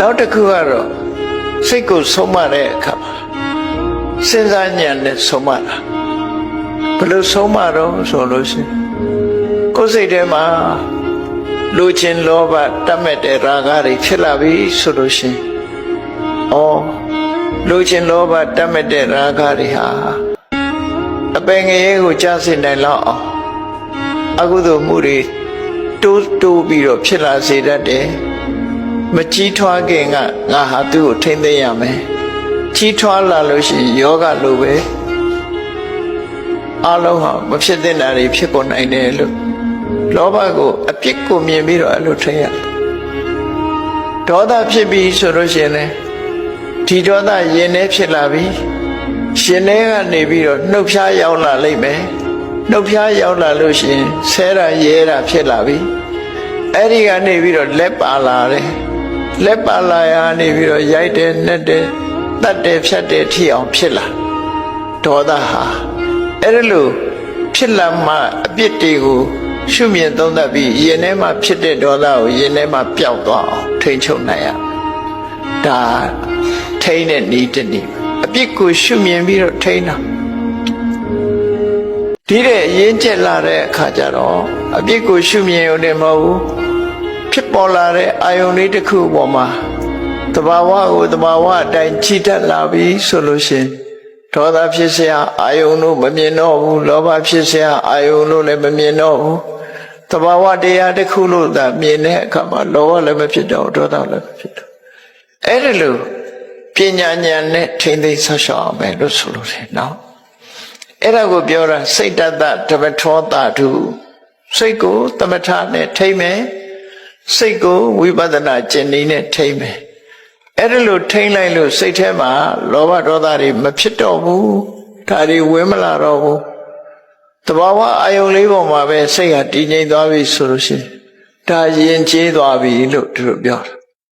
နောက်တစ်ခုကတော့စိတ်ကိုဆုံးမတဲ့အခါမှာစဉ်းစားဉာဏ်နဲ့ဆုံးမတာဘယ်လိုဆုံးမတော့ဆိုလို့ရှိရင်ကိုယ်စိတ်ထဲမှာလူချင်းလောဘတတ်မဲ့တဲ့ရာဂတွေဖြစ်လာပြီဆိုလို့ရှိရင်လူချင်းလောဘတတ်မဲ့တဲ့ရာဂတွေဟာအပင်ငရဲကိုကြားစေနိုင်လောက်အောင်အကုသိုလ်မှုတွေတိုးပြီးတော့ဖြစ်လာစေတတ်တယ်မကြီးထွားခင်ကငါဟာသူ့ကိုထိမ့်သိမ်းရမယ်ကြီးထွားလာလို့ရှိရင်ယောဂလိုပဲအလုံးဟာမဖြစ်သင့်တာတွေဖြစ်ကုန်နိုင်တယ်လို့လောဘကိုအပြစ်ကိုမြင်ပြီးတော့အဲ့လိုထိမ့်ရဒေါသဖြစ်ပြီးဆိုလို့ရှိရင်လည်းဒီဒေါသရင်ထဲဖြစ်လာပြီးရှင်ထဲကနေပြီးတော့နှုတ်ဖျားရောက်လာလိမ့်မယ်နှုတ်ဖျားရောက်လာလို့ရှိရင်ဆဲတာရဲတာဖြစ်လာပြီအဲ့ဒီကနေပြီးတော့လက်ပါလာတယ်လက်ပါလာရနေပြီးတော့ရိုက်တယ်နှက်တယ်တတ်တယ်ဖြတ်တယ်ထိအောင်ဖြစ်လာဒေါသဟာအဲ့ဒါလို့ဖြစ်လာမှအပြစ်တွေကိုရှုမြင်သုံးသပ်ပြီးရင်ထဲမှာဖြစ်တဲ့ဒေါသကိုရင်ထဲမှာပျောက်သွားအောင်ထိန်းချုပ်နိုင်ရဒါထိန်းတဲ့နည်းတစ်နည်းအပြစ်ကိုရှုမြင်ပြီးတော့ထိန်းတာဒီတဲ့အရင်ကျက်လာတဲ့အခါကျတော့အပြစ်ကိုရှုမြင်ရုံနဲ့မဟုတ်ဘူးဖြစ်ပေါ်လာတဲ့အာယုန်လေးတစ်ခုပေါ်မှာတဘာဝကိုတဘာဝအတိုင်းချီတက်လာပြီဆိုလို့ရှိရင်ဒေါသဖြစ်เสียအာယုန်လို့မမြင်တော့ဘူးလောဘဖြစ်เสียအာယုန်လို့လည်းမမြင်တော့ဘူးတဘာဝတရားတစ်ခုလို့သာမြင်တဲ့အခါမှာလောဘလည်းမဖြစ်တော့ဒေါသလည်းမဖြစ်တော့အဲ့ဒါလို့ပညာဉာဏ်နဲ့ထိမ့်သိမ်းဆောက်ရှောက်အောင်ပဲလို့ဆိုလို့တယ်နော်အဲ့ဒါကိုပြောတာစိတ်တတဓမ္မထောတတုစိတ်ကိုသမထနဲ့ထိမ့်မယ်စိတ်ကိုဝိပဿနာကျင့်နည်းနဲ့ထိမ့်မယ်အဲ့ဒါလို့ထိမ့်လိုက်လို့စိတ်ထဲမှာလောဘဒေါသတွေမဖြစ်တော့ဘူးဒါတွေဝင်မလာတော့ဘူးတဘာဝအာယုံလေးပေါ်မှာပဲစိတ်ဟာတည်ငြိမ်သွားပြီဆိုလို့ရှိရင်ဒါယဉ်ကျေးသွားပြီလို့သူတို့ပြောတယ်